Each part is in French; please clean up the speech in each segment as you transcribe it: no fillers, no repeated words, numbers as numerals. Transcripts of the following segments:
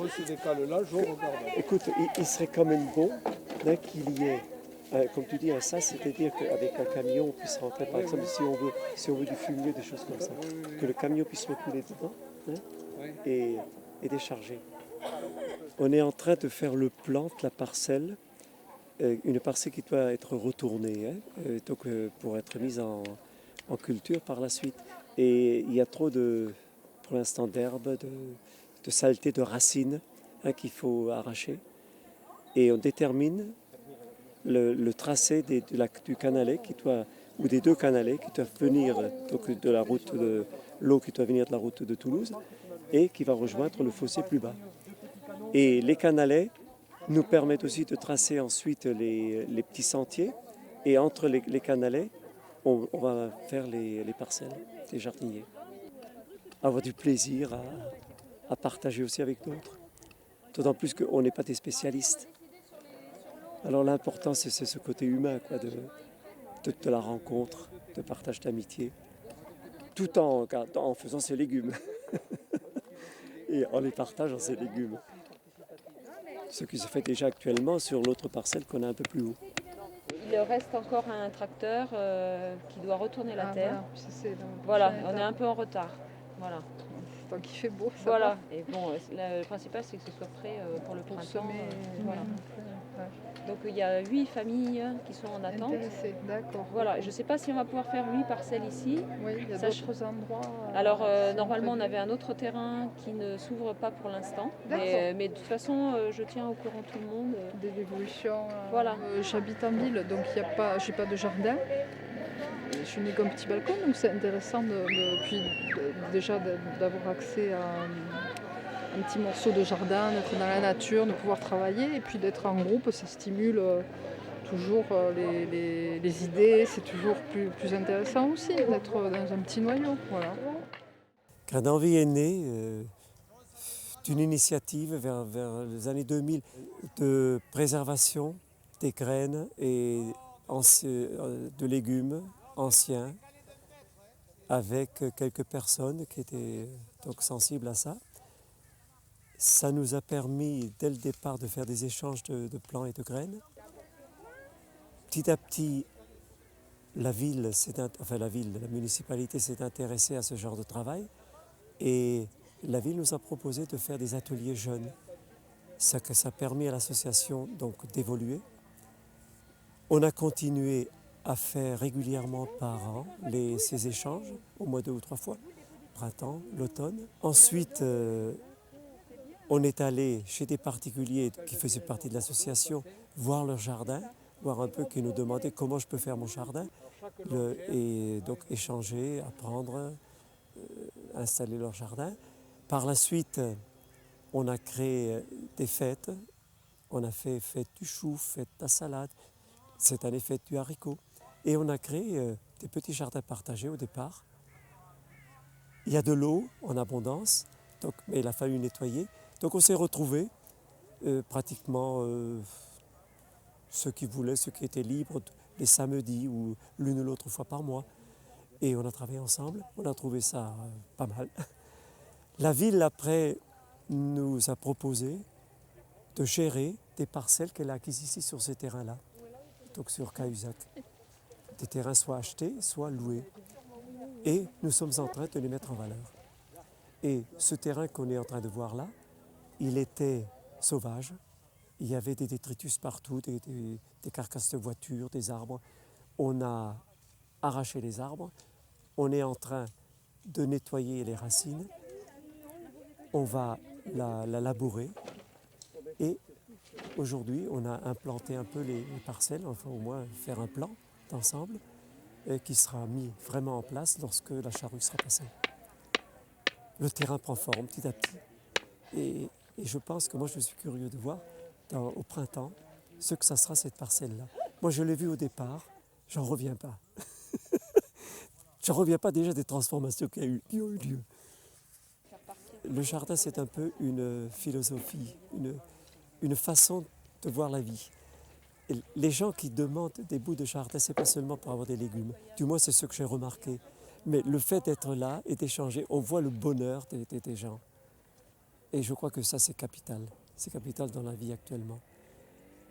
l'herbe se décale là, je regarde. Écoute, il serait quand même bon qu'il y ait, comme tu dis, un sas, c'est-à-dire qu'avec un camion, on puisse rentrer, par exemple, si on veut du fumier, des choses comme ça, que le camion puisse recouler dedans et décharger. On est en train de faire le plan de la parcelle, une parcelle qui doit être retournée, pour être mise en culture par la suite. Et il y a trop pour l'instant, d'herbes, de saleté, de racines qu'il faut arracher. Et on détermine le tracé du canalet ou des deux canalets qui doivent venir de la route de l'eau qui doit venir de la route de Toulouse et qui va rejoindre le fossé plus bas. Et les canalets nous permettent aussi de tracer ensuite les petits sentiers. Et entre les canalets, on va faire les parcelles des jardiniers. Avoir du plaisir à partager aussi avec d'autres. D'autant plus qu'on n'est pas des spécialistes. Alors l'important, c'est ce côté humain, de la rencontre, de partage d'amitié, tout en faisant ses légumes. Et en les partageant, ces légumes. Ce qui se fait déjà actuellement sur l'autre parcelle qu'on a un peu plus haut. Il reste encore un tracteur qui doit retourner la terre. Voilà, On est un peu en retard. Voilà. Tant qu'il fait beau, ça voilà. va. Et bon, le principal, c'est que ce soit prêt pour le printemps. Semer, voilà. Donc il y a 8 familles qui sont en attente. D'accord. Voilà, je ne sais pas si on va pouvoir faire 8 parcelles ici. Oui, il y a d'autres endroits. Alors normalement on avait un autre terrain qui ne s'ouvre pas pour l'instant. Mais de toute façon je tiens au courant tout le monde. De l'évolution. Voilà. J'habite en ville, donc j'ai pas de jardin. Je suis née comme petit balcon, donc c'est intéressant déjà d'avoir accès à un petit morceau de jardin, d'être dans la nature, de pouvoir travailler et puis d'être en groupe, ça stimule toujours les idées, c'est toujours plus intéressant aussi d'être dans un petit noyau. Voilà. Graines d'Envie est né d'une initiative vers les années 2000 de préservation des graines et de légumes anciens avec quelques personnes qui étaient donc sensibles à ça. Ça nous a permis dès le départ de faire des échanges de plants et de graines. Petit à petit, la municipalité s'est intéressée à ce genre de travail et la ville nous a proposé de faire des ateliers jeunes. Ça a permis à l'association donc d'évoluer. On a continué à faire régulièrement par an ces échanges, au moins 2 ou 3 fois, printemps, l'automne. Ensuite, on est allé chez des particuliers qui faisaient partie de l'association, voir leur jardin, voir un peu, qui nous demandaient comment je peux faire mon jardin, et donc échanger, apprendre, installer leur jardin. Par la suite, on a créé des fêtes. On a fait fête du chou, fête de la salade, cette année fête du haricot. Et on a créé des petits jardins partagés au départ. Il y a de l'eau en abondance, mais il a fallu nettoyer. Donc on s'est retrouvés, pratiquement ceux qui voulaient, ceux qui étaient libres, les samedis ou l'une ou l'autre fois par mois. Et on a travaillé ensemble, on a trouvé ça pas mal. La ville, après, nous a proposé de gérer des parcelles qu'elle a acquises ici sur ces terrains-là, donc sur Cahuzac. Des terrains soit achetés, soit loués. Et nous sommes en train de les mettre en valeur. Et ce terrain qu'on est en train de voir là, il était sauvage. Il y avait des détritus partout, des carcasses de voitures, des arbres. On a arraché les arbres. On est en train de nettoyer les racines. On va la labourer. Et aujourd'hui, on a implanté un peu les parcelles, enfin au moins faire un plan d'ensemble qui sera mis vraiment en place lorsque la charrue sera passée. Le terrain prend forme petit à petit. Et je pense que moi, je suis curieux de voir au printemps ce que ça sera cette parcelle-là. Moi, je l'ai vu au départ, j'en reviens pas. J'en reviens pas déjà des transformations qui ont eu lieu. Le jardin, c'est un peu une philosophie, une façon de voir la vie. Et les gens qui demandent des bouts de jardin, c'est pas seulement pour avoir des légumes. Du moins, c'est ce que j'ai remarqué. Mais le fait d'être là et d'échanger, on voit le bonheur des gens. Et je crois que ça, c'est capital. C'est capital dans la vie actuellement.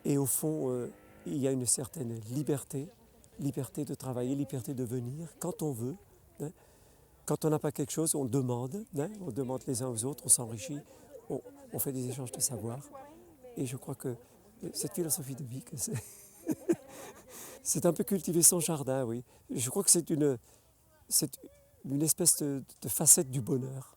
Et au fond, il y a une certaine liberté, liberté de travailler, liberté de venir quand on veut. Hein. Quand on n'a pas quelque chose, on demande les uns aux autres, on s'enrichit, on fait des échanges de savoir. Et je crois que cette philosophie de vie, c'est un peu cultiver son jardin, oui. Je crois que c'est une espèce de facette du bonheur.